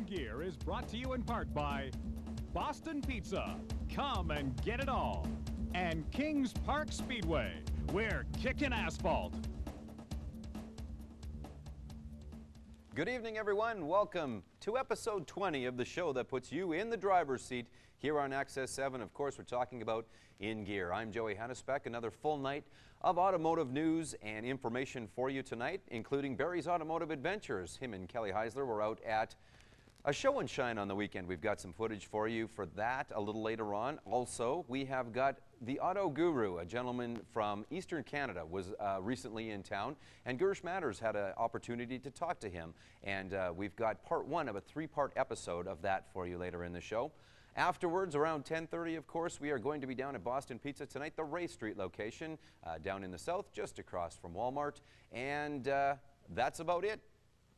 In Gear is brought to you in part by Boston Pizza, come and get it all, and Kings Park Speedway, we're kicking asphalt. Good evening, everyone. Welcome to episode 20 of the show that puts you in the driver's seat here on Access 7. Of course, we're talking about In Gear. I'm Joey Hannesbeck. Another full night of automotive news and information for you tonight, including Barry's Automotive Adventures. Him and Kelly Heisler were out at a show and shine on the weekend. We've got some footage for you for that a little later on. Also, we have got the Auto Guru, a gentleman from Eastern Canada, was recently in town, and Girish Matters had an opportunity to talk to him. And we've got part one of a three-part episode of that for you later in the show. Afterwards, around 10:30, of course, we are going to be down at Boston Pizza tonight, the Ray Street location, down in the south, just across from Walmart. And that's about it.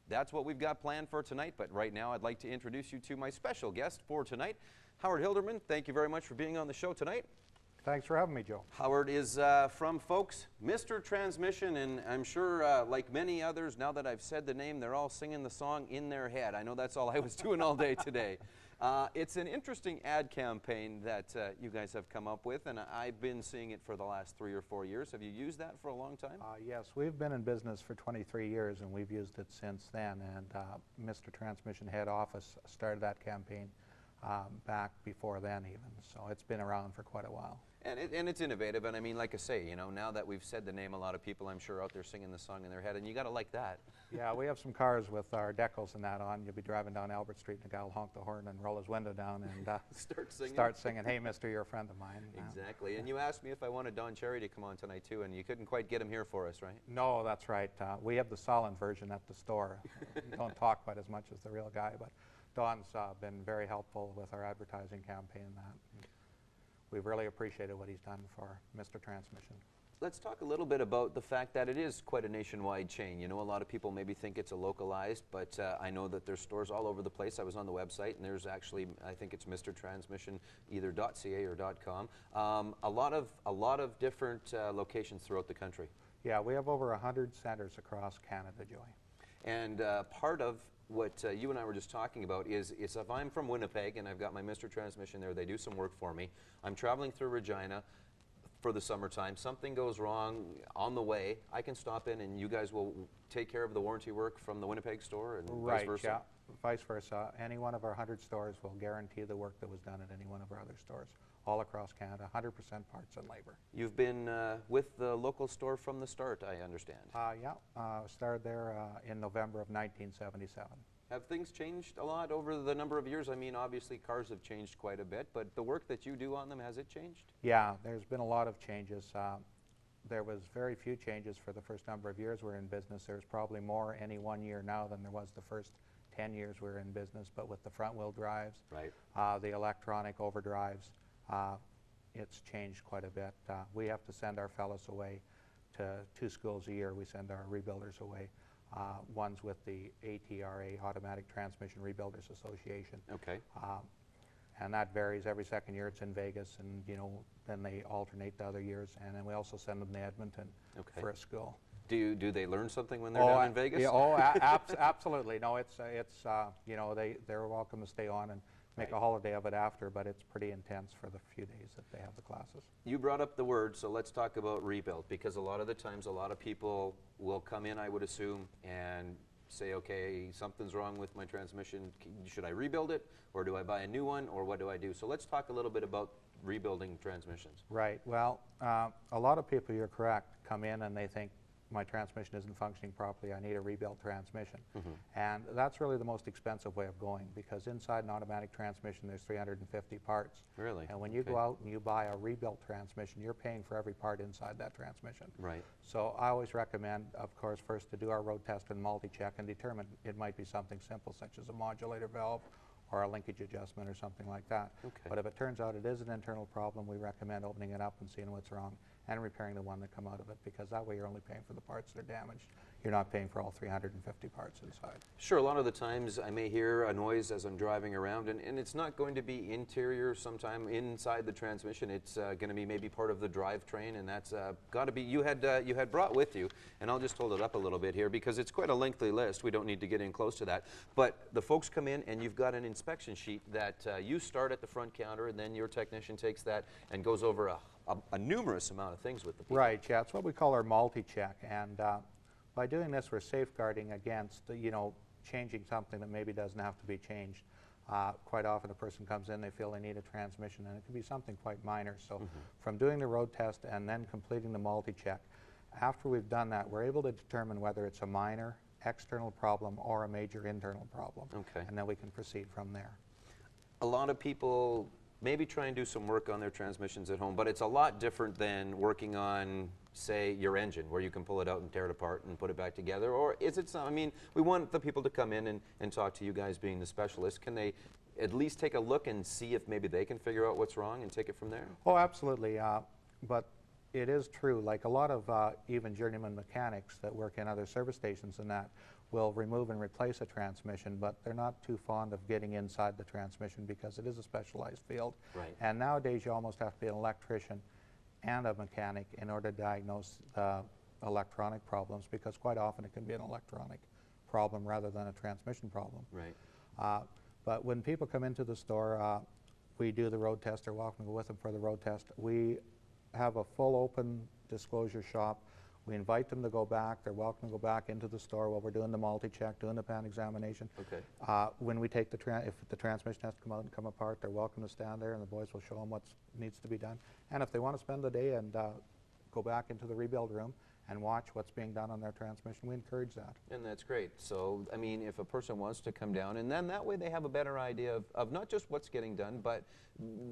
That's what we've got planned for tonight, but right now I'd like to introduce you to my special guest for tonight, Howard Hilderman. Thank you very much for being on the show tonight. Thanks for having me, Joe. Howard is from, folks, Mr. Transmission, and I'm sure, like many others, now that I've said the name, they're all singing the song in their head. I know that's all I was doing all day today. It's an interesting ad campaign that you guys have come up with, and I've been seeing it for the last 3 or 4 years. Have you used that for a long time? Yes, we've been in business for 23 years, and we've used it since then. And Mr. Transmission head office started that campaign back before then even. So it's been around for quite a while. And it's innovative, and I mean, like I say, you know, now that we've said the name, a lot of people, I'm sure, out there singing the song in their head, and you got to like that. Yeah, we have some cars with our decals and that on. You'll be driving down Albert Street, and a guy will honk the horn and roll his window down and start singing, "Hey, mister, you're a friend of mine." Exactly, and you asked me if I wanted Don Cherry to come on tonight, too, and you couldn't quite get him here for us, right? No, that's right. We have the silent version at the store. You don't talk quite as much as the real guy, but Don's been very helpful with our advertising campaign and that. We've really appreciated what he's done for Mr. Transmission. Let's talk a little bit about the fact that it is quite a nationwide chain. You know, a lot of people maybe think it's a localized, but I know that there's stores all over the place. I was on the website, and there's actually, I think it's Mr. Transmission, either .ca or .com. A lot of different locations throughout the country. Yeah, we have over 100 centers across Canada, Joey. And part of what you and I were just talking about is if I'm from Winnipeg and I've got my Mr. Transmission there, they do some work for me. I'm traveling through Regina for the summertime. Something goes wrong on the way. I can stop in and you guys will take care of the warranty work from the Winnipeg store and vice versa? Right, yeah, vice versa. Any one of our 100 stores will guarantee the work that was done at any one of our other stores. All across Canada, 100% parts and labor. You've been with the local store from the start, I understand. Yeah, started there in November of 1977. Have things changed a lot over the number of years? I mean, obviously cars have changed quite a bit, but the work that you do on them, has it changed? Yeah, there's been a lot of changes. There was very few changes for the first number of years we're in business. There's probably more any one year now than there was the first 10 years we were in business, but with the front wheel drives, right. The electronic overdrives, it's changed quite a bit. We have to send our fellows away to 2 schools a year. We send our rebuilders away. One's with the ATRA, Automatic Transmission Rebuilders Association. Okay. And that varies every second year. It's in Vegas, and you know, then they alternate the other years. And then we also send them to Edmonton for a school. Do they learn something when they're down in Vegas? Yeah, absolutely. No, it's you know, they're welcome to stay on and make a holiday of it after, but it's pretty intense for the few days that they have the classes. You brought up the word, so let's talk about rebuild, because a lot of the times a lot of people will come in, I would assume, and say, okay, something's wrong with my transmission. Should I rebuild it, or do I buy a new one, or what do I do? So let's talk a little bit about rebuilding transmissions. Right. Well, a lot of people, you're correct, come in and they think, my transmission isn't functioning properly, I need a rebuilt transmission. And that's really the most expensive way of going, because inside an automatic transmission there's 350 parts. Really? And when you go out and you buy a rebuilt transmission, you're paying for every part inside that transmission. Right. So I always recommend, of course, first to do our road test and multi-check and determine it might be something simple such as a modulator valve or a linkage adjustment or something like that. Okay. But if it turns out it is an internal problem, we recommend opening it up and seeing what's wrong and repairing the one that come out of it, because that way you're only paying for the parts that are damaged. you're not paying for all 350 parts inside. Sure, a lot of the times I may hear a noise as I'm driving around, and it's not going to be interior sometime inside the transmission. It's going to be maybe part of the drivetrain, and that's got to be, you had brought with you, and I'll just hold it up a little bit here because it's quite a lengthy list. We don't need to get in close to that. But the folks come in and you've got an inspection sheet that you start at the front counter, and then your technician takes that and goes over a numerous amount of things with the people. Right, yeah, it's what we call our multi-check, and by doing this, we're safeguarding against, changing something that maybe doesn't have to be changed. Quite often a person comes in, they feel they need a transmission, and it can be something quite minor. So from doing the road test and then completing the multi-check, after we've done that, we're able to determine whether it's a minor external problem or a major internal problem. Okay. And then we can proceed from there. A lot of people maybe try and do some work on their transmissions at home, but it's a lot different than working on, say, your engine, where you can pull it out and tear it apart and put it back together. Or is it some, I mean, we want the people to come in and talk to you guys being the specialists. Can they at least take a look and see if maybe they can figure out what's wrong and take it from there? Oh, absolutely. But it is true, like a lot of even journeyman mechanics that work in other service stations and that will remove and replace a transmission, but they're not too fond of getting inside the transmission because it is a specialized field. Right. And nowadays you almost have to be an electrician and a mechanic in order to diagnose electronic problems, because quite often it can be an electronic problem rather than a transmission problem. Right. But when people come into the store, we do the road test. They're welcome to go with them for the road test. We have a full open disclosure shop. We invite them to go back. They're welcome to go back into the store while we're doing the multi-check, doing the pan examination. Okay. When we take if the transmission has to come out and come apart, they're welcome to stand there, and the boys will show them what needs to be done. And if they want to spend the day and go back into the rebuild room and watch what's being done on their transmission, we encourage that. And that's great. So, I mean, if a person wants to come down, and then that way they have a better idea of not just what's getting done, but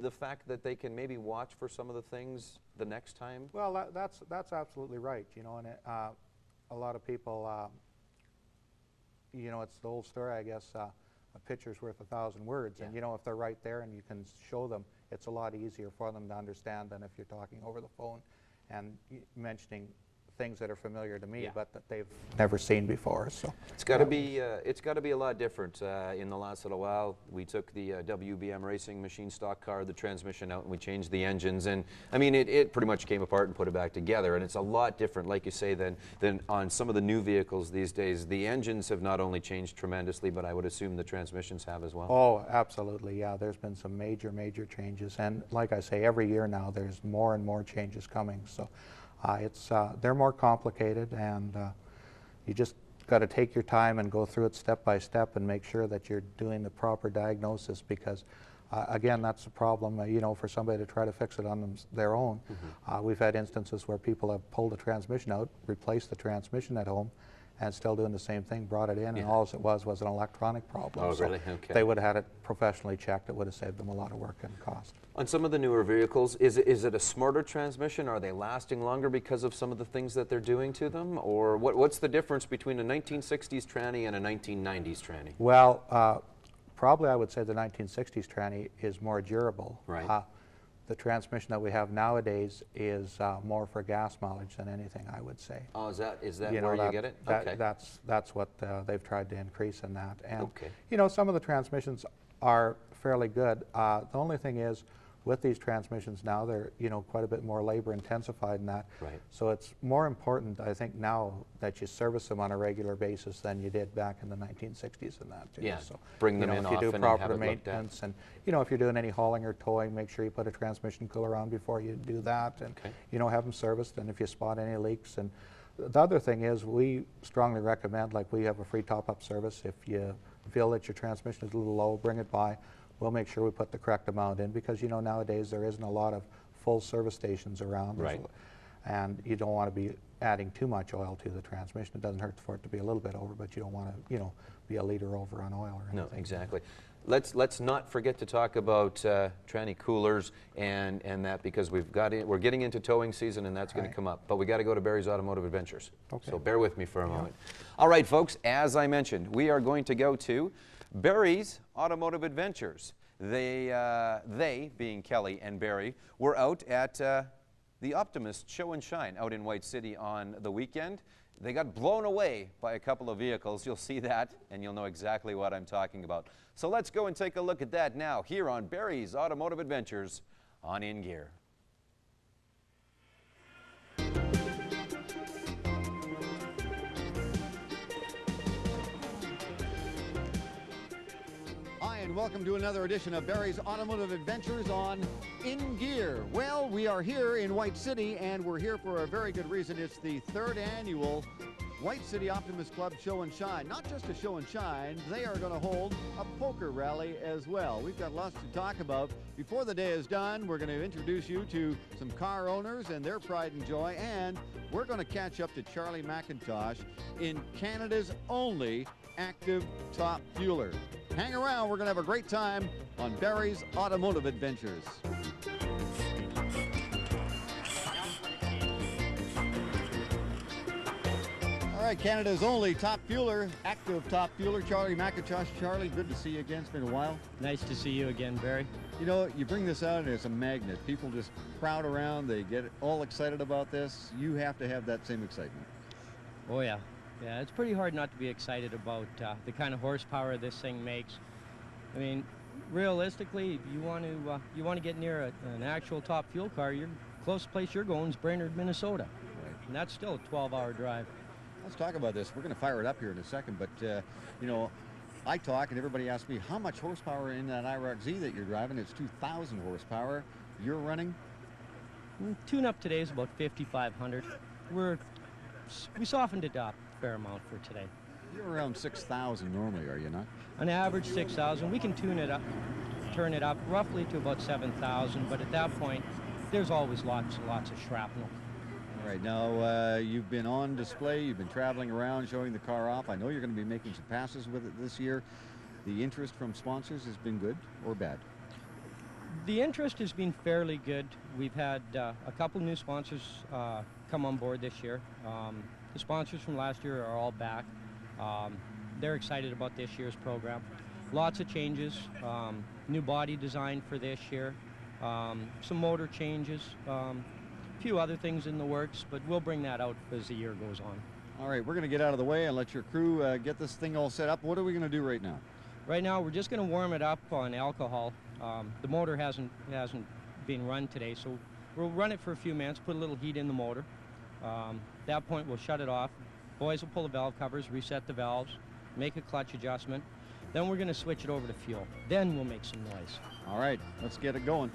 the fact that they can maybe watch for some of the things the next time. Well, that's absolutely right. And a lot of people, it's the old story, I guess, a picture's worth 1,000 words. Yeah. And, if they're right there and you can show them, it's a lot easier for them to understand than if you're talking over the phone and mentioning things that are familiar to me, Yeah. but that they've never seen before. So It's got to be a lot different. In the last little while, we took the WBM Racing machine stock car, the transmission out, and we changed the engines. And I mean, it pretty much came apart and put it back together. And it's a lot different, like you say, than on some of the new vehicles these days. The engines have not only changed tremendously, but I would assume the transmissions have as well. Oh, absolutely, yeah. There's been some major changes. And like I say, every year now, there's more and more changes coming. So they're more complicated, and you just got to take your time and go through it step by step and make sure that you're doing the proper diagnosis, because again, that's the problem, for somebody to try to fix it on their own. We've had instances where people have pulled the transmission out, replaced the transmission at home, and still doing the same thing, brought it in, and all it was an electronic problem. Oh, so really? Okay. they would have had it professionally checked. It would have saved them a lot of work and cost. On some of the newer vehicles, is it a smarter transmission? Are they lasting longer because of some of the things that they're doing to them? Or what's the difference between a 1960s tranny and a 1990s tranny? Well, probably I would say the 1960s tranny is more durable. Right. The transmission that we have nowadays is more for gas mileage than anything, I would say. Oh, is that where you get it? Okay. That's what they've tried to increase in that. And, Okay. some of the transmissions are fairly good. The only thing is, with these transmissions now, they're quite a bit more labor intensified in that. Right. So it's more important, I think, now that you service them on a regular basis than you did back in the 1960s and that too. Yeah. So, Bring them in if you do often and proper have it looked at. maintenance, and if you're doing any hauling or towing, make sure you put a transmission cooler on before you do that, and have them serviced. And if you spot any leaks, and the other thing is, we strongly recommend, like we have a free top-up service. If you feel that your transmission is a little low, bring it by. We'll make sure we put the correct amount in, because nowadays there isn't a lot of full service stations around. Right. And you don't want to be adding too much oil to the transmission. It doesn't hurt for it to be a little bit over, but you don't want to, be a liter over on oil or anything. No, exactly. Let's not forget to talk about tranny coolers and that, because we're getting into towing season, and that's going to come up. But we got to go to Barry's Automotive Adventures. Okay. So bear with me for a moment. All right, folks, as I mentioned, we are going to go to Barry's Automotive Adventures. They, being Kelly and Barry, were out at the Optimist Show and Shine out in White City on the weekend. They got blown away by a couple of vehicles. You'll see that, and you'll know exactly what I'm talking about. So let's go and take a look at that now here on Barry's Automotive Adventures on In Gear. Hi, and welcome to another edition of Barry's Automotive Adventures on In Gear. Well, we are here in White City, and we're here for a very good reason. It's the 3rd annual White City Optimist Club Show and Shine. Not just a show and shine, they are going to hold a poker rally as well. We've got lots to talk about. Before the day is done, we're going to introduce you to some car owners and their pride and joy, and we're going to catch up to Charlie McIntosh in Canada's only active top fueler. Hang around, we're going to have a great time on Barry's Automotive Adventures. All right, Canada's only top fueler, active top fueler, Charlie McIntosh. Charlie, good to see you again. It's been a while. Nice to see you again, Barry. You know, you bring this out and it's a magnet. People just crowd around, they get all excited about this. You have to have that same excitement. Oh yeah. Yeah, it's pretty hard not to be excited about the kind of horsepower this thing makes. I mean, realistically, if you want to get near an actual top fuel car, your closest place you're going is Brainerd, Minnesota. Right. And that's still a 12-hour drive. Let's talk about this. We're going to fire it up here in a second, but you know, I talk and everybody asks me how much horsepower in that IROC Z that you're driving. It's 2,000 horsepower. You're running? Tune-up today is about 5,500. We softened it up a fair amount for today. You're around 6,000 normally, are you not? On average, 6,000. We can tune it up, turn it up roughly to about 7,000, but at that point, there's always lots and lots of shrapnel. All right, now you've been on display, you've been traveling around showing the car off. I know you're going to be making some passes with it this year. The interest from sponsors has been good or bad? The interest has been fairly good. We've had a couple new sponsors come on board this year. The sponsors from last year are all back. They're excited about this year's program. Lots of changes, new body design for this year, some motor changes, a few other things in the works, but we'll bring that out as the year goes on. All right, we're going to get out of the way and let your crew get this thing all set up. What are we going to do right now? Right now, we're just going to warm it up on alcohol. The motor hasn't been run today, so we'll run it for a few minutes, put a little heat in the motor. At that point, we'll shut it off. Boys will pull the valve covers, reset the valves, make a clutch adjustment. Then we're going to switch it over to fuel. Then we'll make some noise. All right, let's get it going.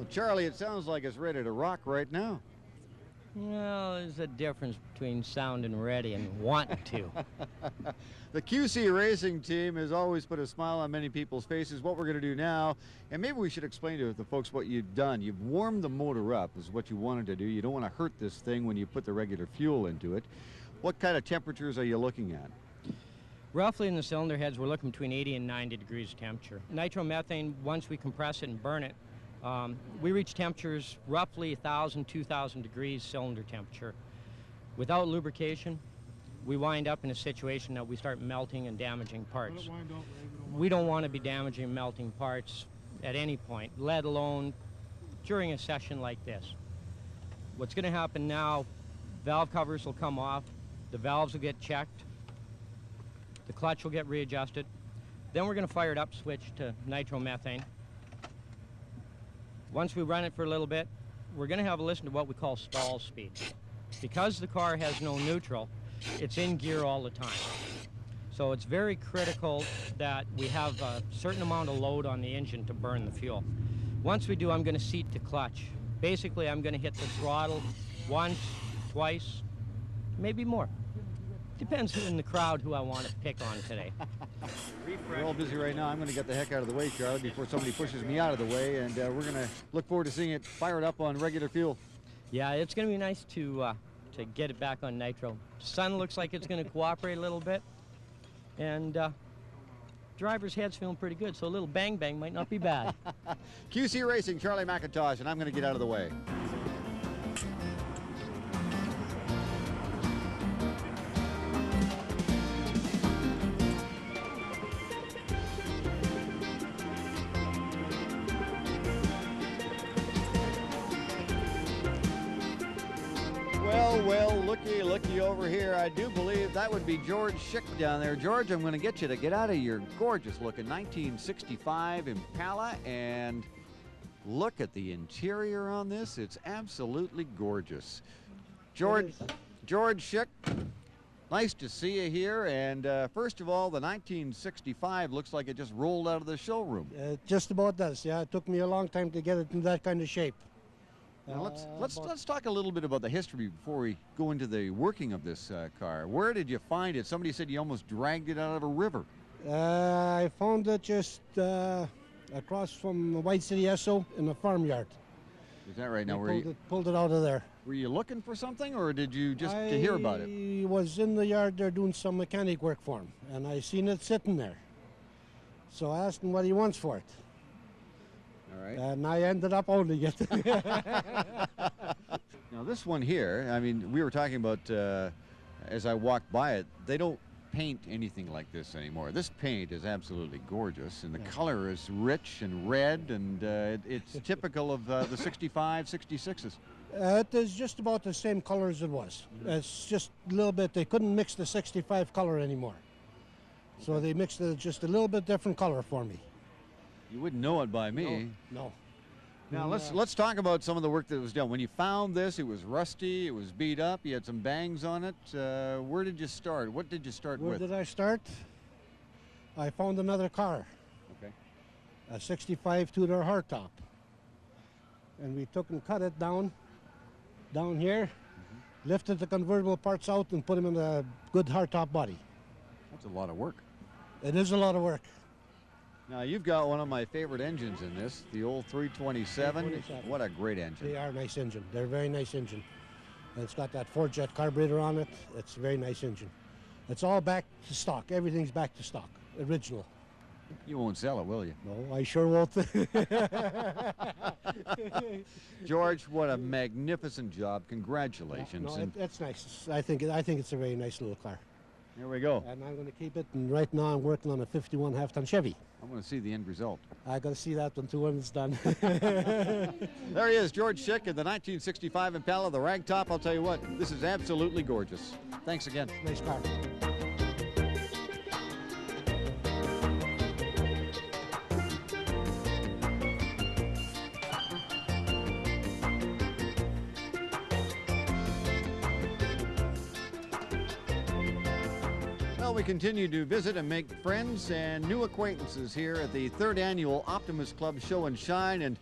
Charlie, it sounds like it's ready to rock right now. Well, there's a difference between sounding ready and wanting to. The QC Racing team has always put a smile on many people's faces. What we're going to do now, and maybe we should explain to the folks what you've done. You've warmed the motor up, is what you wanted to do. You don't want to hurt this thing when you put the regular fuel into it. What kind of temperatures are you looking at? Roughly in the cylinder heads, we're looking between 80 and 90 degrees of temperature. Nitromethane, once we compress it and burn it, we reach temperatures roughly 1,000, 2,000 degrees cylinder temperature. Without lubrication, we wind up in a situation that we start melting and damaging parts. We don't want to be damaging and melting parts at any point, let alone during a session like this. What's going to happen now, valve covers will come off, the valves will get checked, the clutch will get readjusted, then we're going to fire it up, switch to nitromethane. Once we run it for a little bit, we're going to have a listen to what we call stall speed. Because the car has no neutral, it's in gear all the time. So it's very critical that we have a certain amount of load on the engine to burn the fuel. Once we do, I'm going to seat the clutch. Basically, I'm going to hit the throttle once, twice, maybe more. Depends who in the crowd who I want to pick on today. We're all busy right now. I'm going to get the heck out of the way, Charlie, before somebody pushes me out of the way, and we're going to look forward to seeing it fired up on regular fuel. Yeah, it's going to be nice to get it back on nitro. Sun looks like it's going to cooperate a little bit, and driver's head's feeling pretty good, so a little bang bang might not be bad. QC Racing, Charlie McIntosh, and I'm going to get out of the way. Well, looky over here. I do believe that would be George Schick down there. George, I'm going to get you to get out of your gorgeous-looking 1965 Impala and look at the interior on this. It's absolutely gorgeous. George Schick, nice to see you here. And first of all, the 1965 looks like it just rolled out of the showroom. Just about does, yeah. It took me a long time to get it in that kind of shape. Now let's talk a little bit about the history before we go into the working of this car. Where did you find it? Somebody said you almost dragged it out of a river. I found it just across from White City Esso in a farmyard. Is that right? Now, Pulled it out of there. were you looking for something, or did you just to hear about it? I was in the yard there doing some mechanic work for him, and I seen it sitting there. So I asked him what he wants for it. All right. And I ended up owning it. Now this one here, I mean, we were talking about, as I walked by it, they don't paint anything like this anymore. This paint is absolutely gorgeous, and the color is rich and red, and it's typical of the 65, 66s. It is just about the same color as it was. It's just a little bit, they couldn't mix the 65 color anymore. So they mixed it just a little bit different color for me. You wouldn't know it by me. No. Now let's talk about some of the work that was done. When you found this, it was rusty, it was beat up, you had some bangs on it. Where did you start? What did you start with? Where did I start? I found another car. Okay. A 65 two-door hardtop. And we took and cut it down here, lifted the convertible parts out and put them in a good hardtop body. That's a lot of work. It is a lot of work. Now you've got one of my favorite engines in this, the old 327. 327. What a great engine. They are a nice engine. They're a very nice engine. And it's got that Ford-Jet carburetor on it. It's a very nice engine. It's all back to stock. Everything's back to stock, original. You won't sell it, will you? No, I sure won't. George, what a magnificent job. Congratulations. No, it's nice. I think it's a very nice little car. Here we go. And I'm going to keep it. And right now I'm working on a 51 half-ton Chevy. I want to see the end result. I got to see that one too when it's done. There he is, George Schick in the 1965 Impala, the ragtop. I'll tell you what, this is absolutely gorgeous. Thanks again. Nice car. Well, we continue to visit and make friends and new acquaintances here at the 3rd Annual Optimus Club Show and Shine, and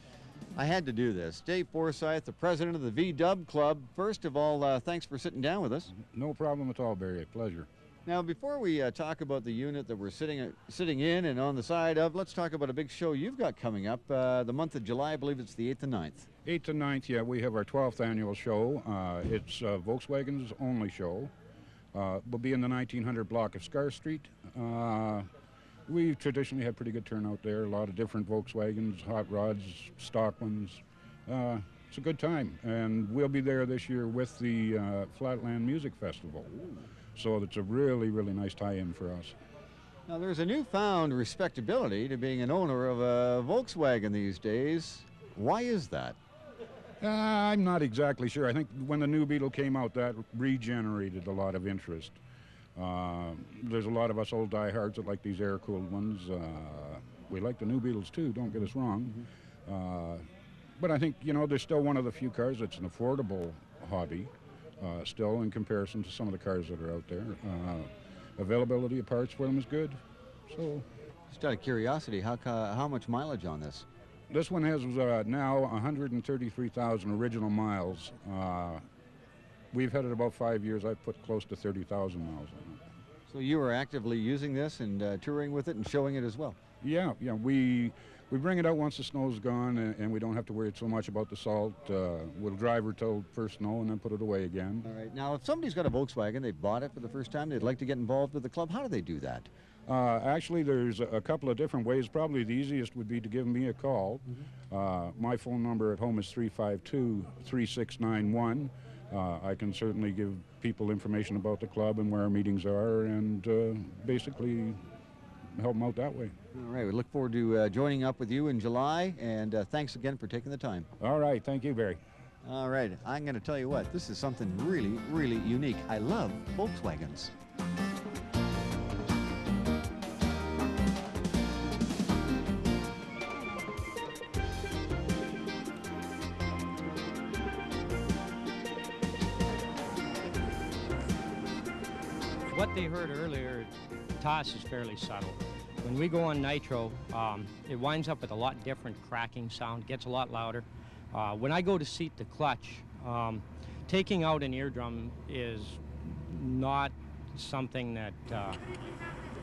I had to do this. Dave Forsyth, the president of the V-Dub Club. First of all, thanks for sitting down with us. No problem at all, Barry. A pleasure. Now, before we talk about the unit that we're sitting in and on the side of, let's talk about a big show you've got coming up the month of July. I believe it's the 8th and 9th. 8th and 9th, yeah, we have our 12th annual show. It's Volkswagen's only show. We'll be in the 1900 block of Scar Street. We've traditionally had pretty good turnout there. A lot of different Volkswagens, hot rods, stock ones. It's a good time. And we'll be there this year with the Flatland Music Festival. So it's a really, really nice tie-in for us. Now, there's a newfound respectability to being an owner of a Volkswagen these days. Why is that? I'm not exactly sure. I think when the new Beetle came out, that regenerated a lot of interest. There's a lot of us old diehards that like these air-cooled ones. We like the new Beetles too, don't get us wrong. But I think, you know, there's still one of the few cars that's an affordable hobby, still in comparison to some of the cars that are out there. Availability of parts for them is good. So, just out of curiosity, how much mileage on this? This one has now 133,000 original miles. we've had it about 5 years. I've put close to 30,000 miles on it. So you are actively using this and touring with it and showing it as well? Yeah, we bring it out once the snow's gone, and we don't have to worry so much about the salt. We'll drive her till first snow and then put it away again. All right. Now, if somebody's got a Volkswagen, they've bought it for the first time, they'd like to get involved with the club, how do they do that? Actually, there's a couple of different ways. Probably the easiest would be to give me a call. My phone number at home is 352-3691. I can certainly give people information about the club and where our meetings are, and basically help them out that way. All right. We look forward to joining up with you in July, and thanks again for taking the time. All right. Thank you, Barry. All right. I'm going to tell you what, this is something really, really unique. I love Volkswagens. What they heard earlier, toss is fairly subtle. When we go on nitro, it winds up with a lot different cracking sound, gets a lot louder. When I go to seat the clutch, taking out an eardrum is not something that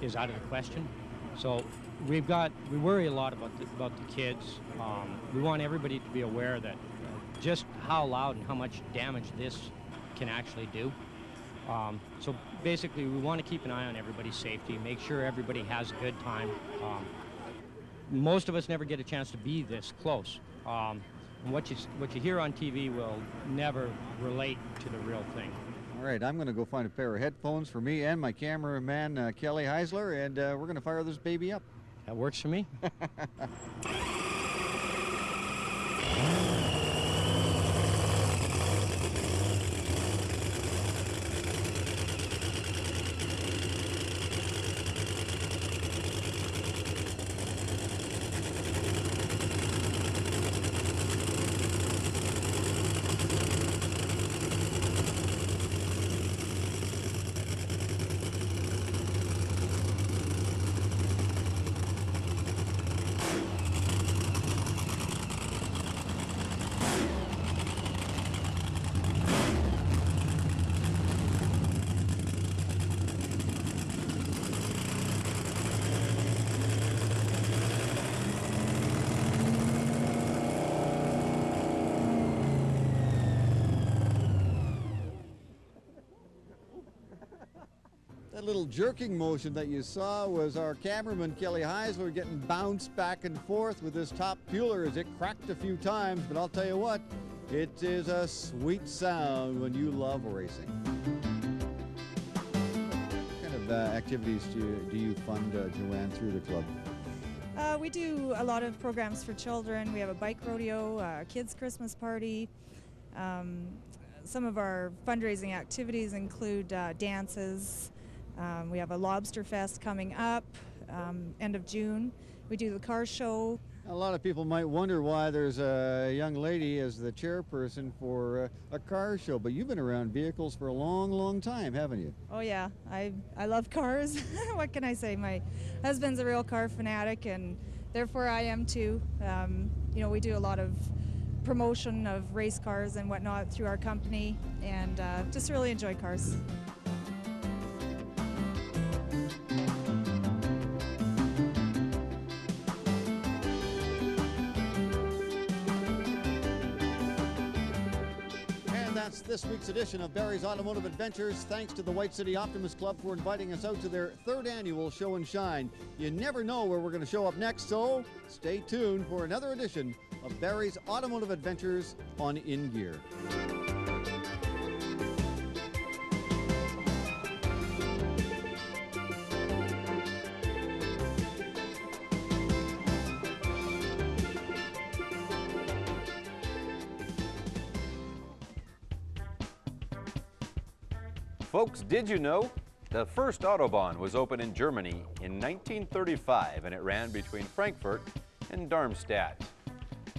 is out of the question. So we worry a lot about the kids. We want everybody to be aware that just how loud and how much damage this can actually do. So basically, we want to keep an eye on everybody's safety, make sure everybody has a good time. Most of us never get a chance to be this close. And what you hear on TV will never relate to the real thing. All right, I'm going to go find a pair of headphones for me and my cameraman, Kelly Heisler, and we're going to fire this baby up. That works for me. That little jerking motion that you saw was our cameraman, Kelly Heisler, getting bounced back and forth with his top peeler as it cracked a few times. But I'll tell you what, it is a sweet sound when you love racing. What kind of activities do you fund, Joanne, through the club? We do a lot of programs for children. We have a bike rodeo, a kids' Christmas party. Some of our fundraising activities include dances. We have a lobster fest coming up, end of June. We do the car show. A lot of people might wonder why there's a young lady as the chairperson for a car show, but you've been around vehicles for a long, long time, haven't you? Oh yeah, I love cars. What can I say? My husband's a real car fanatic, and therefore I am too. You know, we do a lot of promotion of race cars and whatnot through our company, and just really enjoy cars. That's this week's edition of Barry's Automotive Adventures. Thanks to the White City Optimist Club for inviting us out to their 3rd annual show and shine. You never know where we're going to show up next, so stay tuned for another edition of Barry's Automotive Adventures on In Gear. Folks, did you know? The first Autobahn was opened in Germany in 1935, and it ran between Frankfurt and Darmstadt.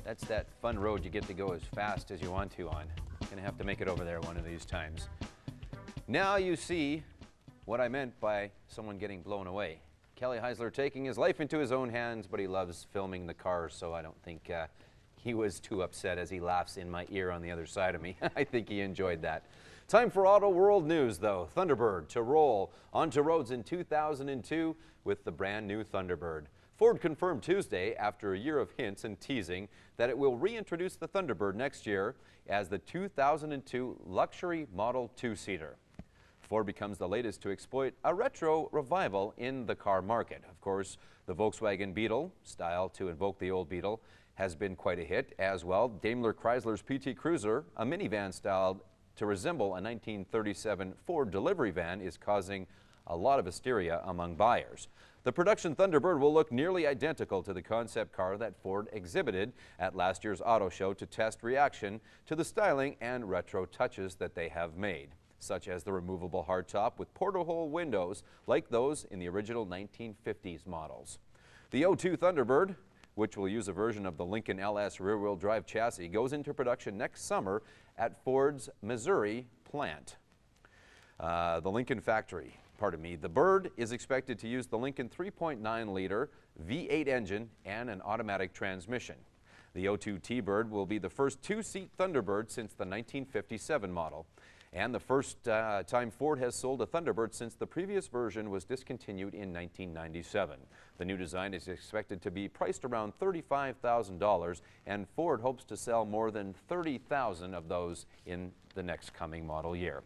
That's that fun road you get to go as fast as you want to on. Gonna have to make it over there one of these times. Now you see what I meant by someone getting blown away. Kelly Heisler taking his life into his own hands, but he loves filming the cars, so I don't think he was too upset as he laughs in my ear on the other side of me. I think he enjoyed that. Time for Auto World News, though. Thunderbird to roll onto roads in 2002 with the brand new Thunderbird. Ford confirmed Tuesday, after a year of hints and teasing, that it will reintroduce the Thunderbird next year as the 2002 luxury Model 2-seater. Ford becomes the latest to exploit a retro revival in the car market. Of course, the Volkswagen Beetle, style to invoke the old Beetle, has been quite a hit as well. Daimler Chrysler's PT Cruiser, a minivan styled to resemble a 1937 Ford delivery van, is causing a lot of hysteria among buyers. The production Thunderbird will look nearly identical to the concept car that Ford exhibited at last year's auto show to test reaction to the styling and retro touches that they have made, such as the removable hardtop with porthole windows like those in the original 1950s models. The O2 Thunderbird, which will use a version of the Lincoln LS rear-wheel drive chassis, goes into production next summer at Ford's Missouri plant. The Lincoln factory. The Bird is expected to use the Lincoln 3.9-liter V8 engine and an automatic transmission. The O2 T-Bird will be the first two-seat Thunderbird since the 1957 model, and the first time Ford has sold a Thunderbird since the previous version was discontinued in 1997. The new design is expected to be priced around $35,000, and Ford hopes to sell more than 30,000 of those in the next coming model year.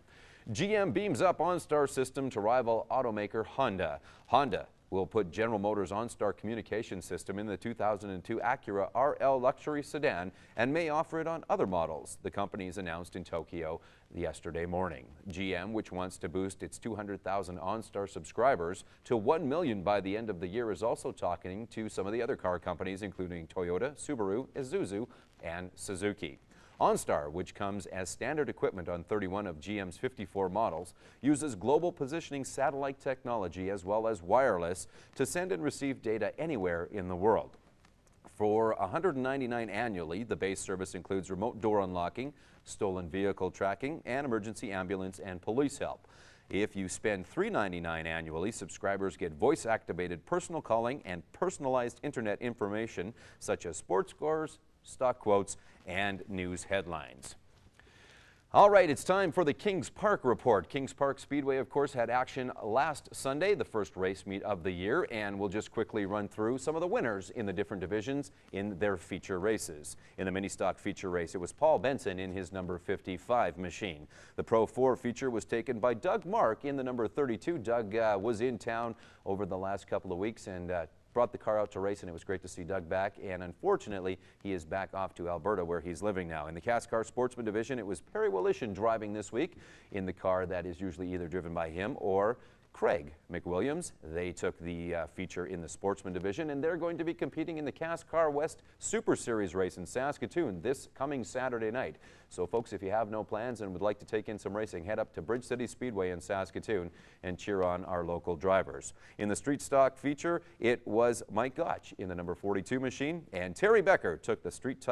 GM beams up OnStar system to rival automaker Honda. Honda will put General Motors' OnStar communication system in the 2002 Acura RL luxury sedan and may offer it on other models, the companies announced in Tokyo yesterday morning. GM, which wants to boost its 200,000 OnStar subscribers to 1 million by the end of the year, is also talking to some of the other car companies, including Toyota, Subaru, Isuzu, and Suzuki. OnStar, which comes as standard equipment on 31 of GM's 54 models, uses global positioning satellite technology as well as wireless to send and receive data anywhere in the world. For $199 annually, the base service includes remote door unlocking, stolen vehicle tracking, and emergency ambulance and police help. If you spend $399 annually, subscribers get voice-activated personal calling and personalized internet information such as sports scores, stock quotes, and news headlines. All right, it's time for the Kings Park Report. Kings Park Speedway, of course, had action last Sunday, the first race meet of the year, and we'll just quickly run through some of the winners in the different divisions in their feature races. In the mini stock feature race, it was Paul Benson in his number 55 machine. The Pro 4 feature was taken by Doug Mark in the number 32. Doug was in town over the last couple of weeks and brought the car out to race, and it was great to see Doug back, and unfortunately he is back off to Alberta where he's living now. In the CASCAR Sportsman division, it was Perry Willishin driving this week in the car that is usually either driven by him or Craig McWilliams. They took the feature in the Sportsman division, and they're going to be competing in the CASCAR West Super Series race in Saskatoon this coming Saturday night. So folks, if you have no plans and would like to take in some racing, head up to Bridge City Speedway in Saskatoon and cheer on our local drivers. In the street stock feature, it was Mike Gotch in the number 42 machine, and Terry Becker took the street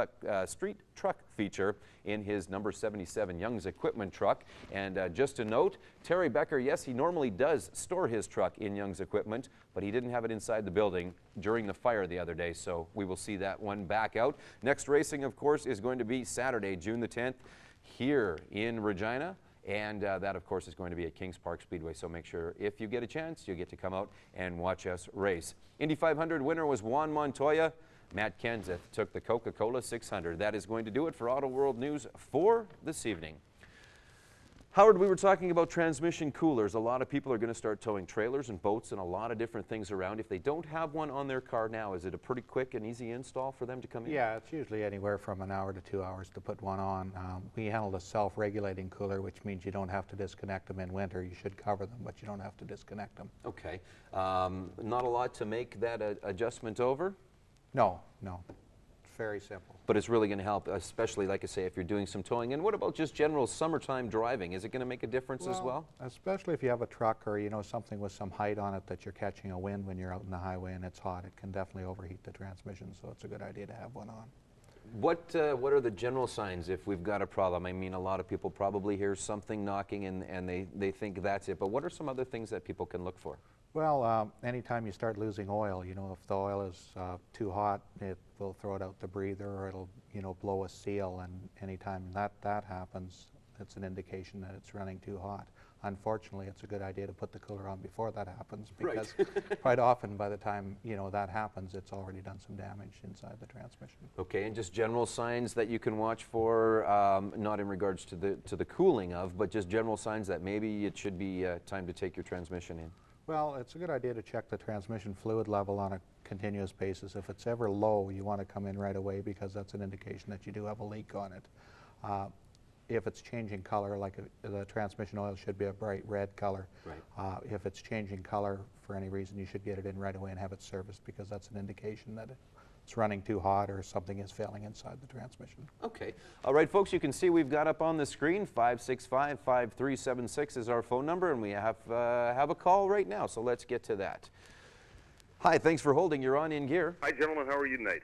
truck feature in his number 77 Young's Equipment truck. And just a note, Terry Becker, yes, he normally does store his truck in Young's Equipment, but he didn't have it inside the building during the fire the other day, so we will see that one back out. Next racing, of course, is going to be Saturday, June the 10th, here in Regina. And that, of course, is going to be at Kings Park Speedway, so make sure if you get a chance, you get to come out and watch us race. Indy 500 winner was Juan Montoya. Matt Kenseth took the Coca-Cola 600. That is going to do it for Auto World News for this evening. Howard, we were talking about transmission coolers. A lot of people are going to start towing trailers and boats and a lot of different things around. If they don't have one on their car now, is it a pretty quick and easy install for them to come in? Yeah, it's usually anywhere from an hour to 2 hours to put one on. We handle a self-regulating cooler, which means you don't have to disconnect them in winter. You should cover them, but you don't have to disconnect them. Okay. Not a lot to make that adjustment over? No, no. It's very simple. But it's really going to help, especially, like I say, if you're doing some towing. And what about just general summertime driving? Is it going to make a difference as well? Especially if you have a truck or, you know, something with some height on it that you're catching a wind when you're out in the highway and it's hot. It can definitely overheat the transmission, so it's a good idea to have one on. What are the general signs if we've got a problem? I mean, a lot of people probably hear something knocking and they think that's it. But what are some other things that people can look for? Well, anytime you start losing oil, you know, if the oil is too hot, it will throw it out the breather, or it'll, you know, blow a seal. And anytime that happens, it's an indication that it's running too hot. Unfortunately, it's a good idea to put the cooler on before that happens, because quite often by the time that happens, it's already done some damage inside the transmission. Okay, and just general signs that you can watch for, not in regards to the cooling of, but just general signs that maybe it should be time to take your transmission in. Well, it's a good idea to check the transmission fluid level on a continuous basis. If it's ever low, you want to come in right away, because that's an indication that you do have a leak on it. If it's changing color, like the transmission oil should be a bright red color. Right. If it's changing color for any reason, you should get it in right away and have it serviced, because that's an indication that it's running too hot or something is failing inside the transmission. Okay. All right, folks, you can see we've got up on the screen 565-5376 is our phone number, and we have a call right now, so let's get to that. Hi, thanks for holding. You're on In Gear. Hi, gentlemen. How are you tonight?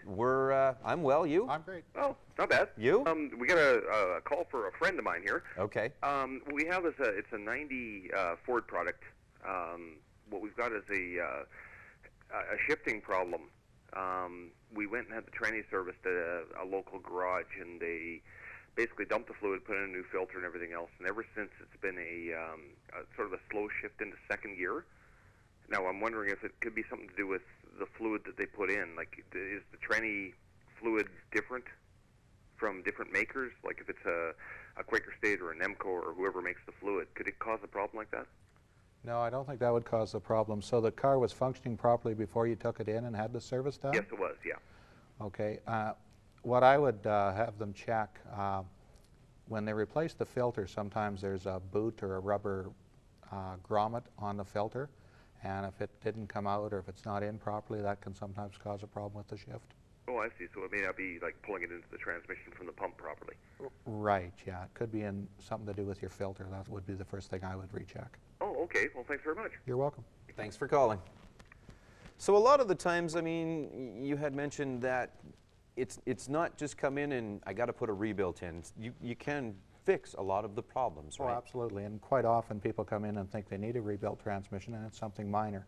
I'm well. You? I'm great. Oh, not bad. You? We got a call for a friend of mine here. Okay. We have it's a 90 Ford product. What we've got is a shifting problem. We went and had the tranny serviced at a local garage, and they basically dumped the fluid, put in a new filter and everything else. And ever since, it's been a sort of a slow shift into second gear. Now, I'm wondering if it could be something to do with the fluid that they put in. Like, is the tranny fluid different from different makers? Like, if it's a Quaker State or a Nemco or whoever makes the fluid, could it cause a problem like that? No, I don't think that would cause the problem. So the car was functioning properly before you took it in and had the service done? Yes, it was, yeah. Okay. What I would have them check, when they replace the filter, sometimes there's a boot or a rubber grommet on the filter, and if it didn't come out or if it's not in properly, that can sometimes cause a problem with the shift. Oh, I see. So it may not be like pulling it into the transmission from the pump properly. Right, yeah. It could be in something to do with your filter. That would be the first thing I would recheck. Oh, okay. Well, thanks very much. You're welcome. Thanks for calling. So a lot of the times, I mean, you had mentioned that it's not just come in and I got to put a rebuilt in. You can fix a lot of the problems, right? Oh, absolutely. And quite often people come in and think they need a rebuilt transmission, and it's something minor,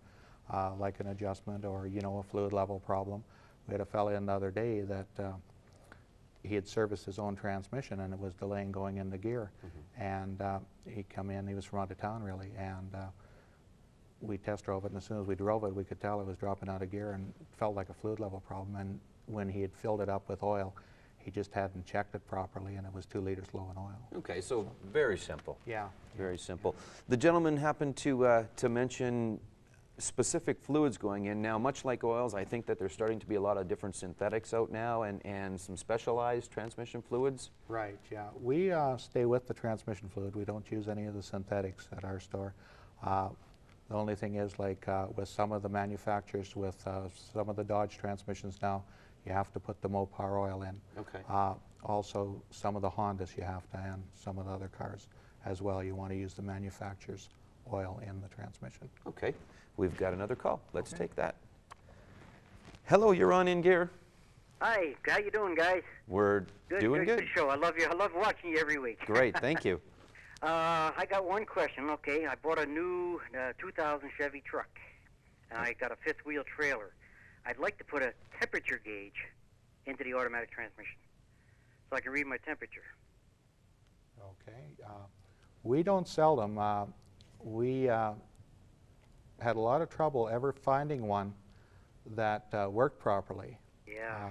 like an adjustment or, a fluid level problem. We had a fellow in the other day that he had serviced his own transmission, and it was delaying going into gear. And he come in, he was from out of town really, and we test drove it, and as soon as we drove it, we could tell it was dropping out of gear and felt like a fluid level problem. And when he had filled it up with oil, he just hadn't checked it properly, and it was 2 liters low in oil. Okay, so very simple. Yeah. Very simple. The gentleman happened to mention specific fluids going in. Now, much like oils, I think that there's starting to be a lot of different synthetics out now, and some specialized transmission fluids. Right, yeah. We stay with the transmission fluid. We don't use any of the synthetics at our store. The only thing is, like with some of the manufacturers, with some of the Dodge transmissions now, you have to put the Mopar oil in. Okay. Also, some of the Hondas you have to, and some of the other cars as well. You want to use the manufacturer's oil in the transmission. Okay. We've got another call. Let's take that. Hello, you're on In Gear. Hi, how you doing, guys? We're doing good. Good show. I love you. I love watching you every week. Great, thank you. I got one question. Okay, I bought a new 2000 Chevy truck, and I got a fifth wheel trailer. I'd like to put a temperature gauge into the automatic transmission so I can read my temperature. Okay. We don't sell them. We had a lot of trouble ever finding one that worked properly. Yeah.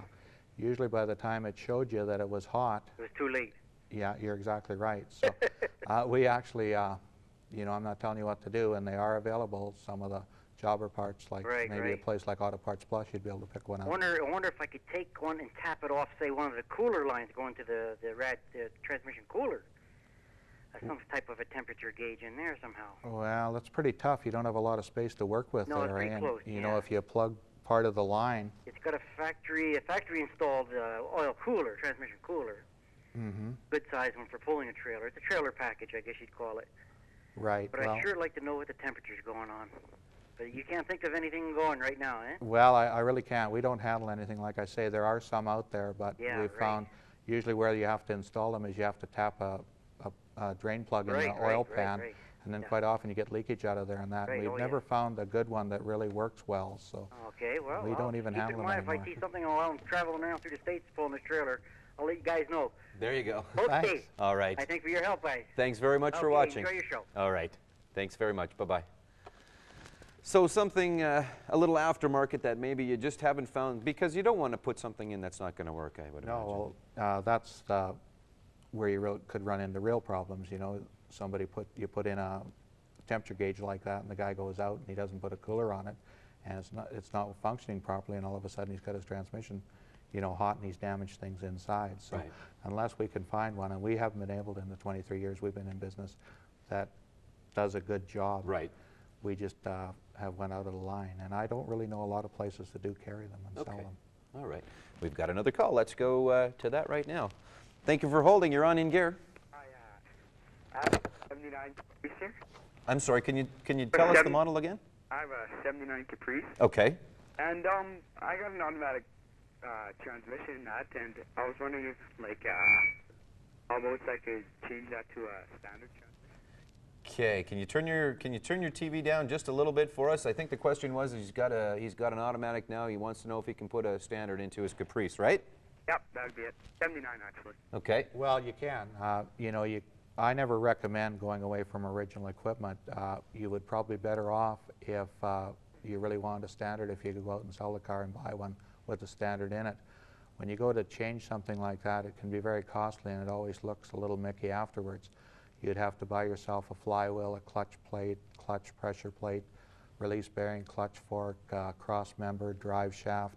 Usually by the time it showed you that it was hot. It was too late. Yeah, you're exactly right. So we actually, I'm not telling you what to do, and they are available. Some of the jobber parts, like maybe a place like Auto Parts Plus, you'd be able to pick one out. I wonder if I could take one and tap it off, say, one of the cooler lines going to the transmission cooler. Some type of a temperature gauge in there somehow. Well, that's pretty tough. You don't have a lot of space to work with no, there. It's pretty close, you know, if you plug part of the line. It's got a factory installed oil cooler, transmission cooler. Good size one for pulling a trailer. It's a trailer package, I guess you'd call it. Right. But I'd sure like to know what the temperature's going on. But you can't think of anything going right now, eh? Well, I really can't. We don't handle anything. Like I say, there are some out there, but we found usually where you have to install them is you have to tap a drain plug in the oil pan, and then quite often you get leakage out of there and that. And we've never found a good one that really works well, so okay, well, we don't even handle them anymore. If I see something while I'm traveling around through the States pulling this trailer, I'll let you guys know. There you go. Okay. Thanks. All right. I thank you for your help, guys. Thanks very much for Okay, watching. enjoy your show. All right. Thanks very much. Bye-bye. So something, a little aftermarket that maybe you just haven't found, because you don't want to put something in that's not going to work, I would imagine. No, well, that's where you could run into real problems. You know, you put in a temperature gauge like that, and the guy goes out and he doesn't put a cooler on it, and it's not functioning properly, and all of a sudden he's got his transmission, you know, hot, and he's damaged things inside. So Right. unless we can find one, and we haven't been able to in the 23 years we've been in business, that does a good job. Right. We just have went out of the line, and I don't really know a lot of places that do carry them and sell Okay. them. All right. We've got another call. Let's go to that right now. Thank you for holding. You're on In Gear. I have a 79 Caprice here. I'm sorry, can you tell us the model again? I have a 79 Caprice, Okay. and I got an automatic transmission in that, and I was wondering if, like, almost I could change that to a standard transmission. Okay, can you turn your TV down just a little bit for us? I think the question was he's got an automatic now. He wants to know if he can put a standard into his Caprice, right? Yep, that would be it. 79 actually. Okay. Well, you can. You know, I never recommend going away from original equipment. You would probably be better off if you really wanted a standard, if you could go out and sell the car and buy one with a standard in it. When you go to change something like that, it can be very costly, and it always looks a little mickey afterwards. You'd have to buy yourself a flywheel, a clutch plate, clutch pressure plate, release bearing, clutch fork, cross member, drive shaft,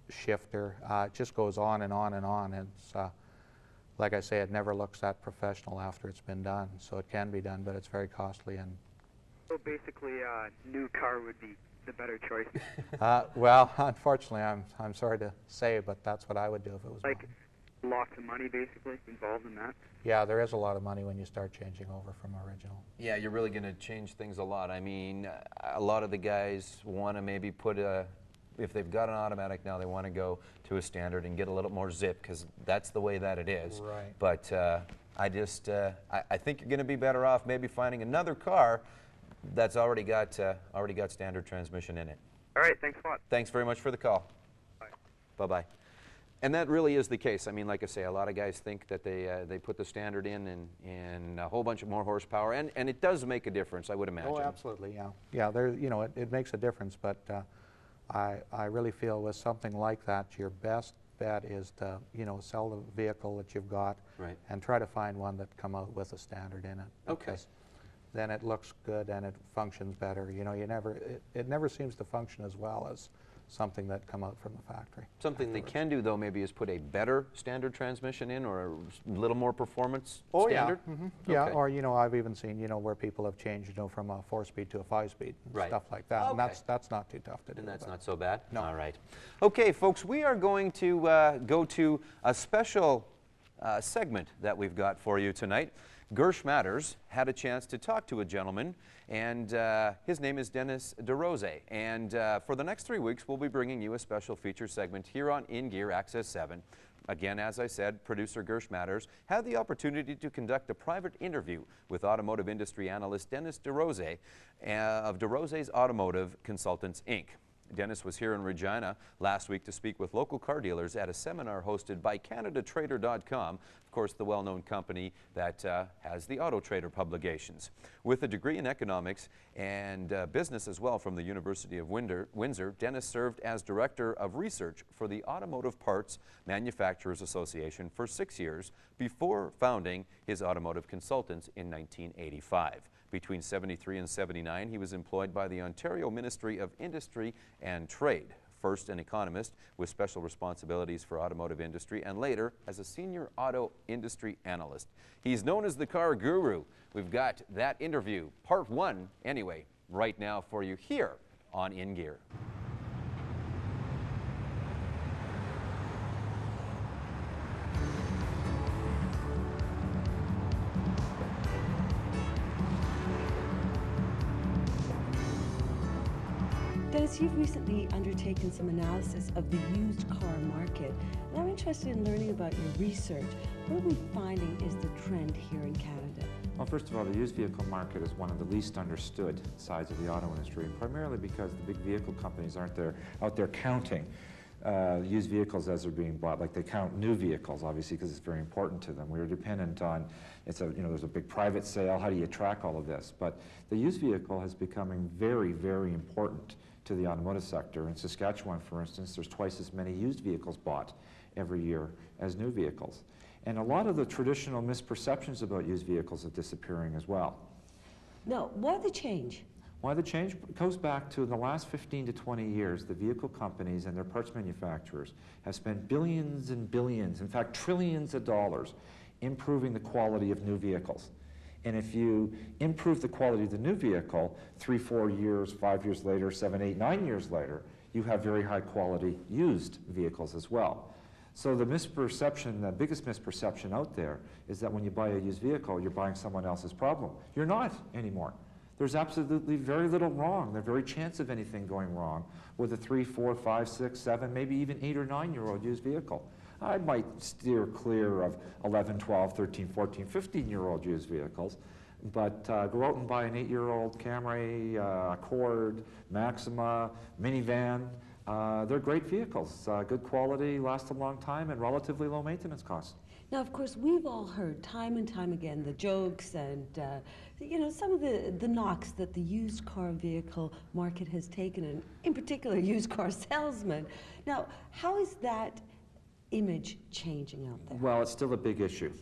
shifter. It just goes on and on and on. It's like I say, it never looks that professional after it's been done. So it can be done, but it's very costly. And So basically, a new car would be the better choice. well, unfortunately, I'm sorry to say, but that's what I would do if it was Like mine. lots of money basically involved in that. Yeah, there is a lot of money when you start changing over from original. Yeah, you're really going to change things a lot. I mean, a lot of the guys want to maybe put if they've got an automatic now, they want to go to a standard and get a little more zip, because that's the way that it is. Right. But I think you're going to be better off maybe finding another car that's already got standard transmission in it. All right, thanks a lot. Thanks very much for the call. Bye. Bye-bye. And that really is the case. I mean, like I say, a lot of guys think that they put the standard in and a whole bunch of more horsepower, and it does make a difference, I would imagine. Oh, absolutely, yeah. Yeah, it makes a difference, but I really feel with something like that, your best bet is to, sell the vehicle that you've got, Right. and try to find one that come out with a standard in it. Okay. Because then it looks good and it functions better. It never seems to function as well as something that come out from the factory. Something they can do, though, maybe is put a better standard transmission in, or a little more performance Oh, standard? yeah. Yeah, Okay. or I've even seen, where people have changed, from a 4-speed to a 5-speed and Right. stuff like that. And Okay. that's not too tough to do. And that's but- not so bad? No. All right. Okay, folks, we are going to go to a special segment that we've got for you tonight. Gersh Matters had a chance to talk to a gentleman, and his name is Dennis DeRose. And for the next 3 weeks, we'll be bringing you a special feature segment here on In Gear Access 7. Again, as I said, producer Gersh Matters had the opportunity to conduct a private interview with automotive industry analyst Dennis DeRose of DeRose's Automotive Consultants, Inc. Dennis was here in Regina last week to speak with local car dealers at a seminar hosted by CanadaTrader.com, of course the well-known company that has the Auto Trader publications. With a degree in economics and business as well from the University of Windsor, Dennis served as Director of Research for the Automotive Parts Manufacturers Association for 6 years before founding his Automotive Consultants in 1985. Between 73 and 79, he was employed by the Ontario Ministry of Industry and Trade, first an economist with special responsibilities for automotive industry, and later as a senior auto industry analyst. He's known as the car guru. We've got that interview, part 1 anyway, right now for you here on In Gear. Dennis, you've recently undertaken some analysis of the used car market, and I'm interested in learning about your research. What are we finding is the trend here in Canada? Well, first of all, the used vehicle market is one of the least understood sides of the auto industry, primarily because the big vehicle companies aren't out there counting used vehicles as they're being bought. Like they count new vehicles, obviously, because it's very important to them. We're dependent on, there's a big private sale. How do you track all of this? But the used vehicle is becoming very, very important to the automotive sector. In Saskatchewan, for instance, there's twice as many used vehicles bought every year as new vehicles. And a lot of the traditional misperceptions about used vehicles are disappearing as well. Now, why the change? Why the change goes back to the last 15 to 20 years, the vehicle companies and their parts manufacturers have spent billions and billions, in fact trillions of dollars, improving the quality of new vehicles. And if you improve the quality of the new vehicle, 3, 4 years, 5 years later, 7, 8, 9 years later, you have very high quality used vehicles as well. So the misperception, the biggest misperception out there is that when you buy a used vehicle, you're buying someone else's problem. You're not anymore. There's absolutely very little wrong, the very chance of anything going wrong with a 3, 4, 5, 6, 7, maybe even 8 or 9-year-old used vehicle. I might steer clear of 11, 12, 13, 14, 15-year-old used vehicles, but go out and buy an 8-year-old Camry, Accord, Maxima, minivan. They're great vehicles, good quality, last a long time, and relatively low maintenance costs. Now, of course, we've all heard time and time again the jokes and, some of the knocks that the used car vehicle market has taken, and in particular, used car salesmen. Now, how is that image changing out there? Well, it's still a big issue.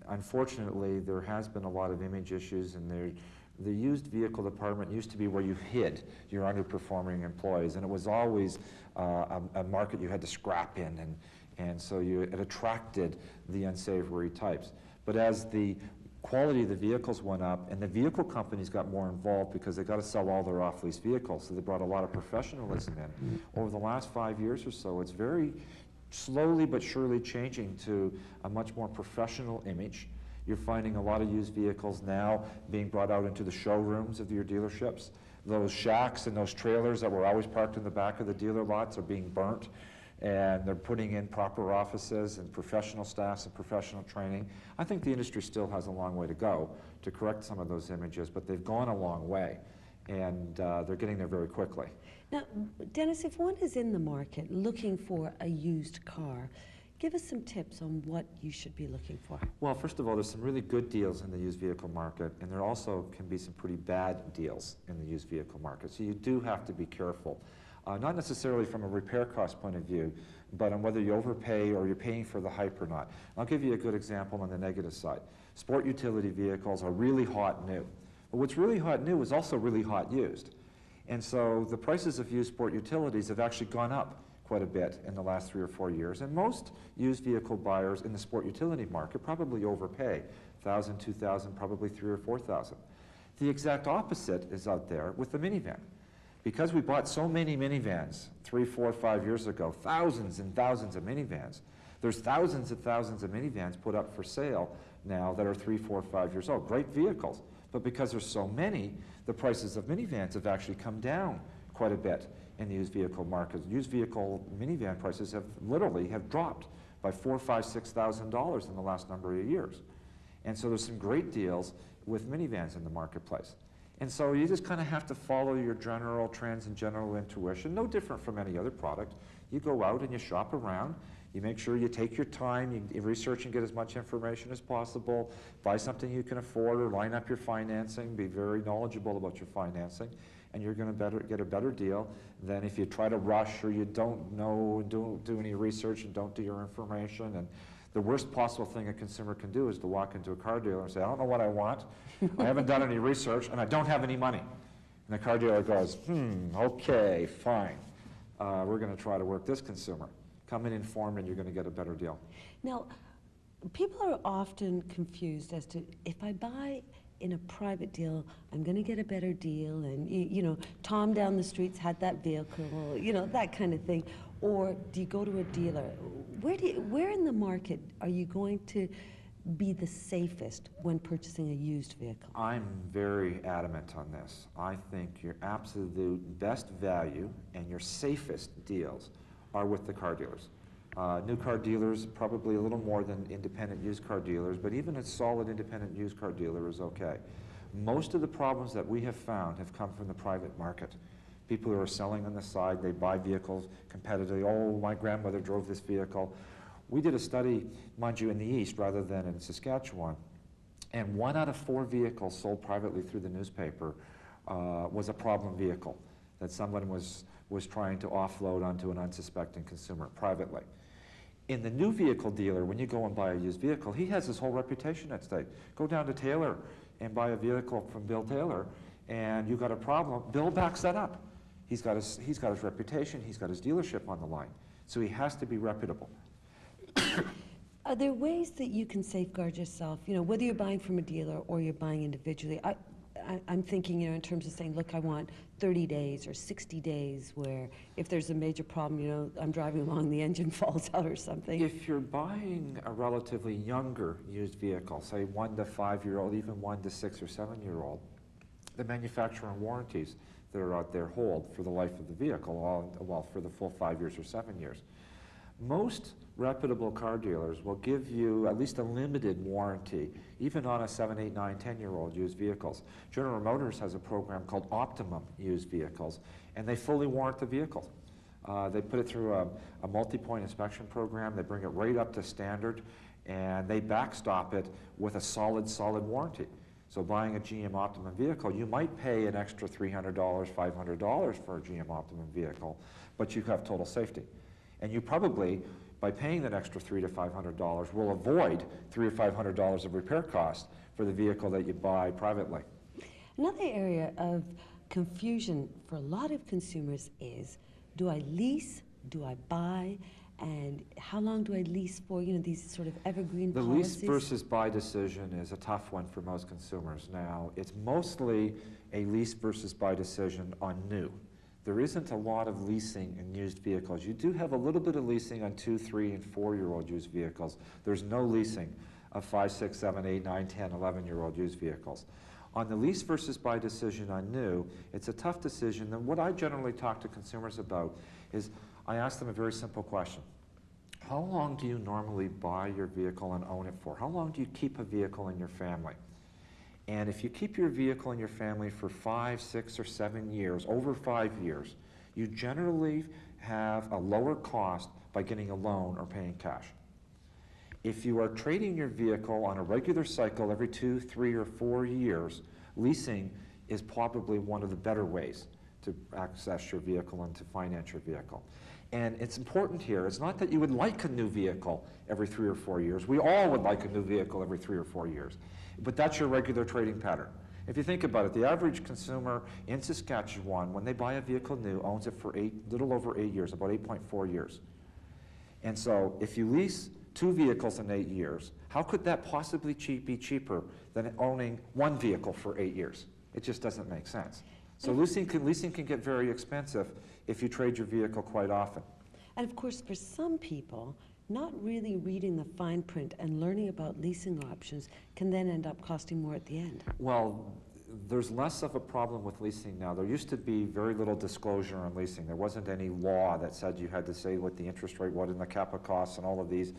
Unfortunately, there has been a lot of image issues, and the used vehicle department used to be where you hid your underperforming employees, and it was always a market you had to scrap in, and so it attracted the unsavory types. But as the quality of the vehicles went up, and the vehicle companies got more involved because they got to sell all their off-lease vehicles, so they brought a lot of professionalism in. Over the last 5 years or so, it's very slowly but surely changing to a much more professional image. You're finding a lot of used vehicles now being brought out into the showrooms of your dealerships. Those shacks and those trailers that were always parked in the back of the dealer lots are being burnt, and they're putting in proper offices and professional staffs and professional training. I think the industry still has a long way to go to correct some of those images, but they've gone a long way, and they're getting there very quickly. Now, Dennis, if one is in the market looking for a used car, give us some tips on what you should be looking for. Well, first of all, there's some really good deals in the used vehicle market, and there also can be some pretty bad deals in the used vehicle market. So you do have to be careful. Not necessarily from a repair cost point of view, but on whether you overpay or you're paying for the hype or not. I'll give you a good example on the negative side. Sport utility vehicles are really hot new. But what's really hot new is also really hot used. And so the prices of used sport utilities have actually gone up quite a bit in the last 3 or 4 years. And most used vehicle buyers in the sport utility market probably overpay $1,000, $2,000, probably $3,000 or $4,000. The exact opposite is out there with the minivan. Because we bought so many minivans 3, 4, 5 years ago, thousands and thousands of minivans, there's thousands and thousands of minivans put up for sale now that are 3, 4, 5 years old. Great vehicles. But because there's so many, the prices of minivans have actually come down quite a bit in the used vehicle market. Used vehicle minivan prices have literally dropped by $4,000, $5,000, $6,000 in the last number of years. And so there's some great deals with minivans in the marketplace. And so you just kind of have to follow your general trends and general intuition, no different from any other product. You go out and you shop around. You make sure you take your time, you research and get as much information as possible, buy something you can afford or line up your financing, be very knowledgeable about your financing, and you're going to get a better deal than if you try to rush or you don't know and don't do any research and don't do your information. And the worst possible thing a consumer can do is to walk into a car dealer and say, I don't know what I want, I haven't done any research, and I don't have any money. And the car dealer goes, okay, fine. We're going to try to work this consumer. Come in informed and you're going to get a better deal. Now, people are often confused as to if I buy in a private deal, I'm going to get a better deal, and you know, Tom down the streets had that vehicle, you know, that kind of thing. Or do you go to a dealer? Where in the market are you going to be the safest when purchasing a used vehicle? I'm very adamant on this. I think your absolute best value and your safest deals are with the car dealers. New car dealers, probably a little more than independent used car dealers, but even a solid independent used car dealer is okay. Most of the problems that we have found have come from the private market People who are selling on the side, they buy vehicles competitively. Oh, my grandmother drove this vehicle. We did a study, mind you, in the East rather than in Saskatchewan, and 1 out of 4 vehicles sold privately through the newspaper was a problem vehicle that someone was trying to offload onto an unsuspecting consumer privately. In the new vehicle dealer, when you go and buy a used vehicle, he has his whole reputation at stake. Go down to Taylor and buy a vehicle from Bill Taylor, and you got a problem. Bill backs that up. He's got his reputation, he's got his dealership on the line. So he has to be reputable. Are there ways that you can safeguard yourself, you know, whether you're buying from a dealer or you're buying individually? I'm thinking, you know, in terms of saying, look, I want 30 days or 60 days where if there's a major problem, you know, I'm driving along, the engine falls out or something. If you're buying a relatively younger used vehicle, say 1 to 5-year-old, even 1 to 6 or 7-year-old, the manufacturer warranties that are out there hold for the life of the vehicle, well, for the full 5 years or 7 years. Most reputable car dealers will give you at least a limited warranty, even on a 7, 8, 9, 10-year-old used vehicles. General Motors has a program called Optimum Used Vehicles, and they fully warrant the vehicle. They put it through a multi-point inspection program. They bring it right up to standard, and they backstop it with a solid warranty. So buying a GM Optimum vehicle, you might pay an extra $300, $500 for a GM Optimum vehicle, but you have total safety. And you probably, by paying that extra $300 to $500, will avoid $300 or $500 of repair costs for the vehicle that you buy privately. Another area of confusion for a lot of consumers is, do I lease, do I buy, and how long do I lease for, you know, these sort of evergreen policies? The lease versus buy decision is a tough one for most consumers. Now, it's mostly a lease versus buy decision on new. There isn't a lot of leasing in used vehicles. You do have a little bit of leasing on 2, 3, and 4-year-old used vehicles. There's no leasing of 5, 6, 7, 8, 9, 10, 11-year-old used vehicles. On the lease versus buy decision on new, it's a tough decision. And what I generally talk to consumers about is I ask them a very simple question. How long do you normally buy your vehicle and own it for? How long do you keep a vehicle in your family? And if you keep your vehicle in your family for 5, 6, or 7 years, over 5 years, you generally have a lower cost by getting a loan or paying cash. If you are trading your vehicle on a regular cycle every 2, 3, or 4 years, leasing is probably one of the better ways to access your vehicle and to finance your vehicle. And it's important here, it's not that you would like a new vehicle every 3 or 4 years. We all would like a new vehicle every 3 or 4 years. But that's your regular trading pattern. If you think about it, the average consumer in Saskatchewan, when they buy a vehicle new, owns it for little over 8 years, about 8.4 years. And so if you lease 2 vehicles in 8 years, how could that possibly be cheaper than owning 1 vehicle for 8 years? It just doesn't make sense. So leasing can get very expensive if you trade your vehicle quite often. And of course, for some people, not really reading the fine print and learning about leasing options can then end up costing more at the end. Well, there's less of a problem with leasing now. There used to be very little disclosure on leasing. There wasn't any law that said you had to say what the interest rate was and the capital costs, and all of these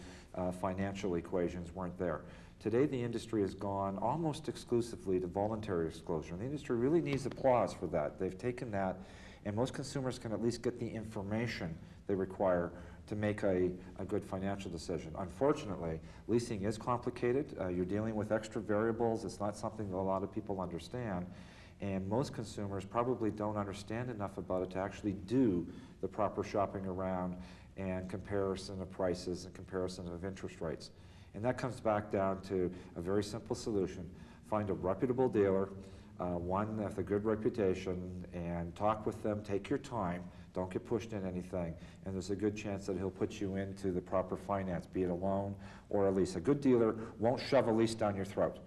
financial equations weren't there. Today, the industry has gone almost exclusively to voluntary disclosure, and the industry really needs applause for that. They've taken that, and most consumers can at least get the information they require to make a good financial decision. Unfortunately, leasing is complicated. You're dealing with extra variables. It's not something that a lot of people understand, and most consumers probably don't understand enough about it to actually do the proper shopping around and comparison of prices and comparison of interest rates. And that comes back down to a very simple solution. Find a reputable dealer, one with a good reputation, and talk with them. Take your time. Don't get pushed in anything. And there's a good chance that he'll put you into the proper finance, be it a loan or a lease. A good dealer won't shove a lease down your throat.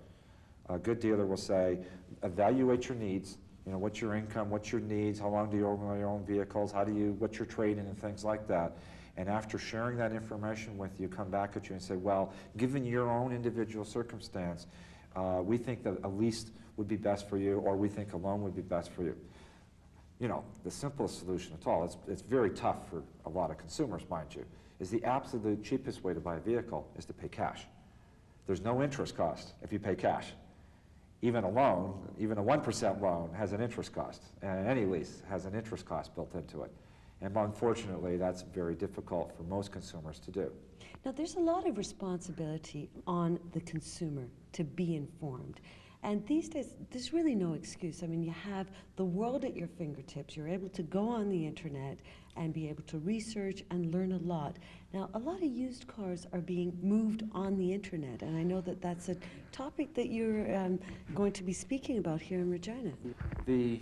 A good dealer will say, evaluate your needs. You know, what's your income, what's your needs, how long do you own your own vehicles, what's your trade-in and things like that. And after sharing that information with you, come back at you and say, well, given your own individual circumstance, we think that a lease would be best for you, or we think a loan would be best for you. You know, the simplest solution at all, it's very tough for a lot of consumers, mind you, is the absolute cheapest way to buy a vehicle is to pay cash. There's no interest cost if you pay cash. even a loan, even a 1% loan has an interest cost, and any lease has an interest cost built into it. And unfortunately, that's very difficult for most consumers to do. Now, there's a lot of responsibility on the consumer to be informed. And these days, there's really no excuse. I mean, you have the world at your fingertips. You're able to go on the internet and be able to research and learn a lot. Now, a lot of used cars are being moved on the internet, and I know that that's a topic that you're going to be speaking about here in Regina. The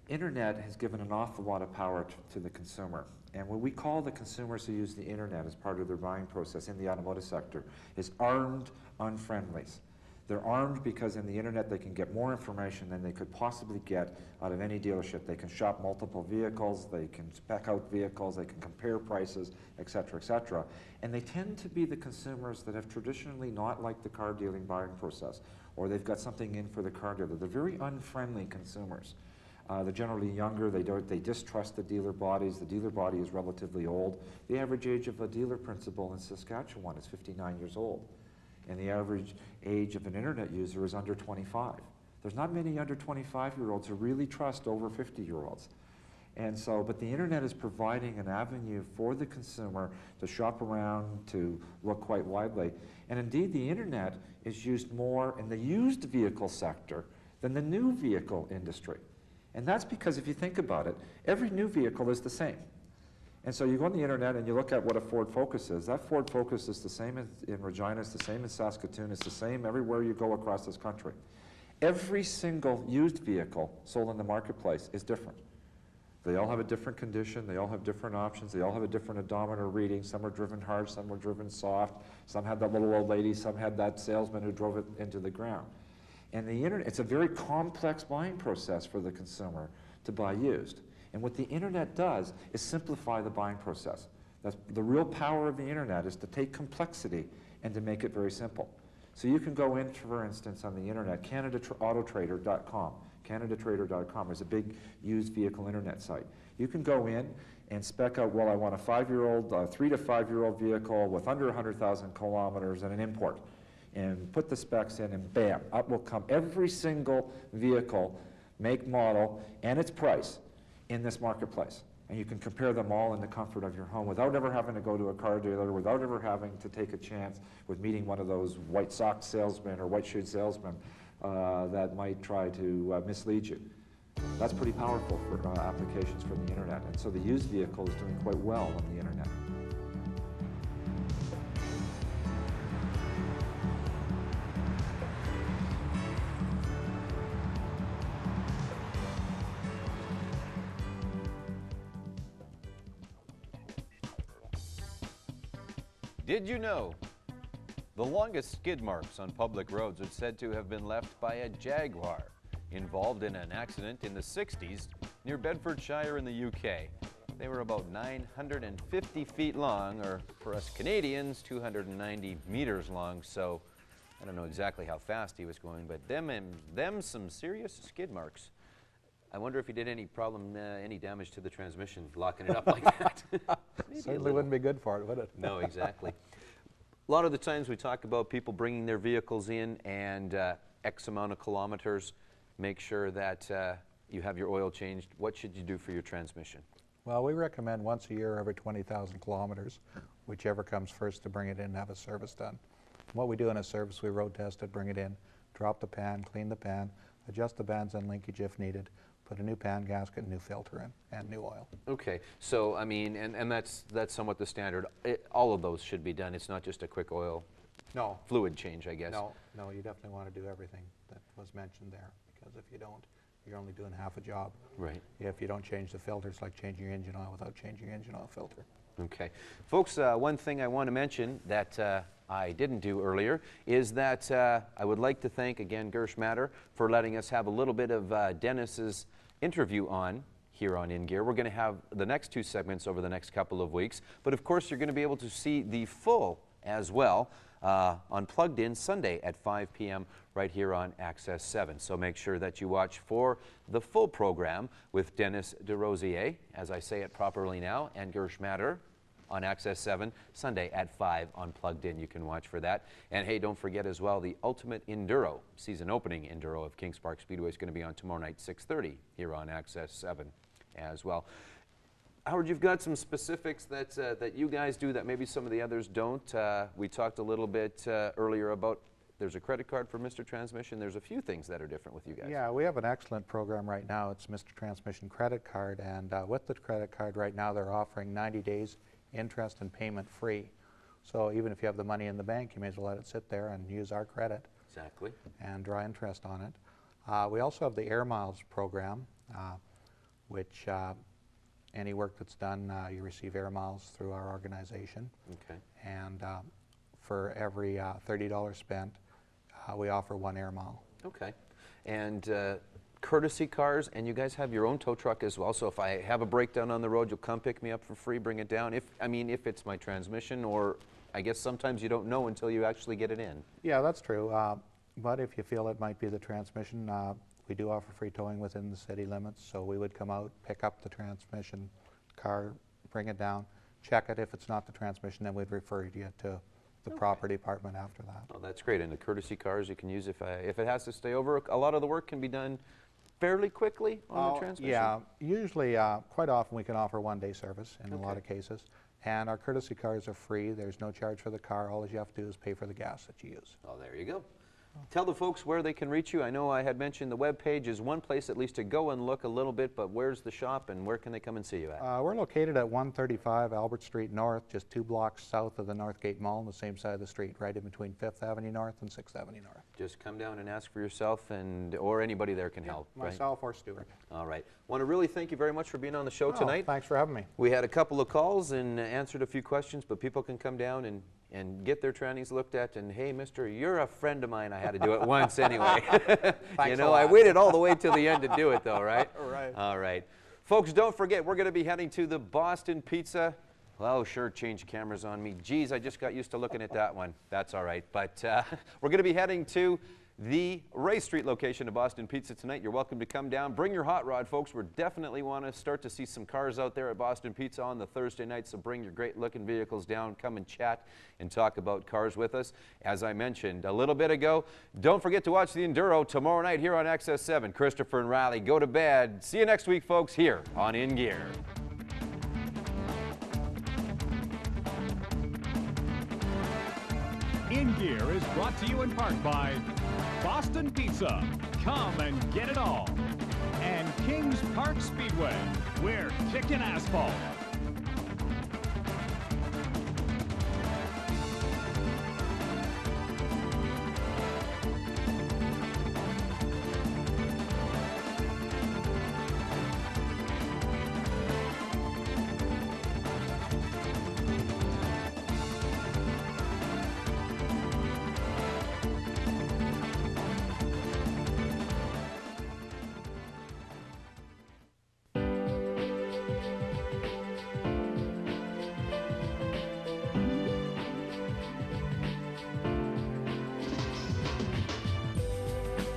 internet has given an awful lot of power to the consumer. And what we call the consumers who use the internet as part of their buying process in the automotive sector is armed unfriendlies. They're armed because in the internet they can get more information than they could possibly get out of any dealership. They can shop multiple vehicles, they can spec out vehicles, they can compare prices, et cetera, and they tend to be the consumers that have traditionally not liked the car dealing buying process, or they've got something in for the car dealer. They're very unfriendly consumers. They're generally younger, they distrust the dealer bodies. The dealer body is relatively old. The average age of a dealer principal in Saskatchewan is 59 years old. And the average age of an internet user is under 25. There's not many under 25-year-olds who really trust over 50-year-olds. And so, but the internet is providing an avenue for the consumer to shop around, to look quite widely. And indeed, the internet is used more in the used vehicle sector than the new vehicle industry. And that's because if you think about it, every new vehicle is the same. And so you go on the internet and you look at what a Ford Focus is. That Ford Focus is the same in Regina, it's the same in Saskatoon, it's the same everywhere you go across this country. Every single used vehicle sold in the marketplace is different. They all have a different condition, they all have different options, they all have a different odometer reading. Some are driven hard, some were driven soft, some had that little old lady, some had that salesman who drove it into the ground. And the internet, it's a very complex buying process for the consumer to buy used. And what the internet does is simplify the buying process. That's the real power of the internet, is to take complexity and to make it very simple. So you can go in, for instance, on the internet, CanadaAutoTrader.com. CanadaTrader.com is a big used vehicle internet site. You can go in and spec out, well, I want a 5-year-old, 3 to 5-year-old vehicle with under 100,000 kilometers and an import. And put the specs in, and bam, up will come every single vehicle, make, model, and its price in this marketplace. And you can compare them all in the comfort of your home without ever having to go to a car dealer, without ever having to take a chance with meeting one of those white sock salesmen or white shoe salesmen that might try to mislead you. That's pretty powerful for applications for the internet. And so the used vehicle is doing quite well on the internet. Did you know the longest skid marks on public roads are said to have been left by a Jaguar involved in an accident in the 60s near Bedfordshire in the UK? They were about 950 feet long, or for us Canadians, 290 meters long, so I don't know exactly how fast he was going, but them some serious skid marks. I wonder if he did any damage to the transmission, locking it up like that. Certainly wouldn't be good for it, would it? No, exactly. A lot of the times we talk about people bringing their vehicles in and X amount of kilometers. Make sure that you have your oil changed. What should you do for your transmission? Well, we recommend once a year, every 20,000 kilometers, whichever comes first, to bring it in and have a service done. What we do in a service, we road test it, bring it in, drop the pan, clean the pan, adjust the bands and linkage if needed, put a new pan gasket, new filter in, and new oil. Okay, so I mean, and that's somewhat the standard. All of those should be done. It's not just a quick oil fluid change, I guess. No, you definitely want to do everything that was mentioned there, because if you don't, you're only doing half a job. Right. If you don't change the filter, it's like changing your engine oil without changing your engine oil filter. Okay. Folks, one thing I want to mention that I didn't do earlier is that I would like to thank again Gersh Matter for letting us have a little bit of Dennis's interview on here on In Gear. We're going to have the next 2 segments over the next couple of weeks, but of course you're going to be able to see the full as well on Plugged In Sunday at 5 p.m. right here on Access 7. So make sure that you watch for the full program with Dennis DeRosier, as I say it properly now, and Gersh Matter. on Access 7, Sunday at 5 on Plugged In. You can watch for that. And hey, don't forget as well, the Ultimate Enduro, season opening Enduro of Kings Park Speedway is going to be on tomorrow night, 6:30 here on Access 7 as well. Howard, you've got some specifics that, that you guys do that maybe some of the others don't. We talked a little bit earlier about there's a credit card for Mr. Transmission. There's a few things that are different with you guys. Yeah, we have an excellent program right now. It's Mr. Transmission Credit Card, and with the credit card right now, they're offering 90 days interest and payment free. So even if you have the money in the bank, you may as well let it sit there and use our credit. Exactly. And draw interest on it. We also have the Air Miles program, which any work that's done, you receive Air Miles through our organization. Okay. And for every $30 spent, we offer 1 Air Mile. Okay. And courtesy cars, and you guys have your own tow truck as well, so if I have a breakdown on the road, you'll come pick me up for free, bring it down, if it's my transmission, or I guess sometimes you don't know until you actually get it in. Yeah, that's true. But if you feel it might be the transmission, we do offer free towing within the city limits, so we would come out, pick up the transmission car, bring it down, check it. If it's not the transmission, then we'd refer you to the property department after that. Oh, that's great. And the courtesy cars you can use if it has to stay over. A lot of the work can be done fairly quickly on the transmission? Yeah, usually, quite often we can offer 1-day service in a lot of cases. And our courtesy cars are free. There's no charge for the car. All you have to do is pay for the gas that you use. Oh, there you go. Tell the folks where they can reach you. I know I had mentioned the web page is one place at least to go and look a little bit, but where's the shop and where can they come and see you at? We're located at 135 Albert Street North, just 2 blocks south of the Northgate Mall on the same side of the street, right in between 5th Avenue North and 6th Avenue North. Just come down and ask for yourself, or anybody there can help. Myself or Stuart. All right. Want to really thank you very much for being on the show tonight. Thanks for having me. We had a couple of calls and answered a few questions, but people can come down and get their trannies looked at, and hey, mister, you're a friend of mine. I had to do it once anyway. You know, I waited all the way till the end to do it though, right? Right. All right. Folks, don't forget, we're going to be heading to the Boston Pizza. Well, sure, change cameras on me. Geez, I just got used to looking at that one. That's all right. But we're going to be heading to the Ray Street location of Boston Pizza tonight. You're welcome to come down. Bring your hot rod, folks. We definitely want to start to see some cars out there at Boston Pizza on the Thursday night, so bring your great-looking vehicles down. Come and chat and talk about cars with us. As I mentioned a little bit ago, don't forget to watch the Enduro tomorrow night here on Access 7. Christopher and Riley, go to bed. See you next week, folks, here on In Gear. In Gear is brought to you in part by Boston Pizza. Come and get it all. And Kings Park Speedway. We're kicking asphalt.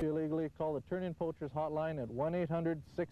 Illegally, call the Turn-In Poachers hotline at 1-800-6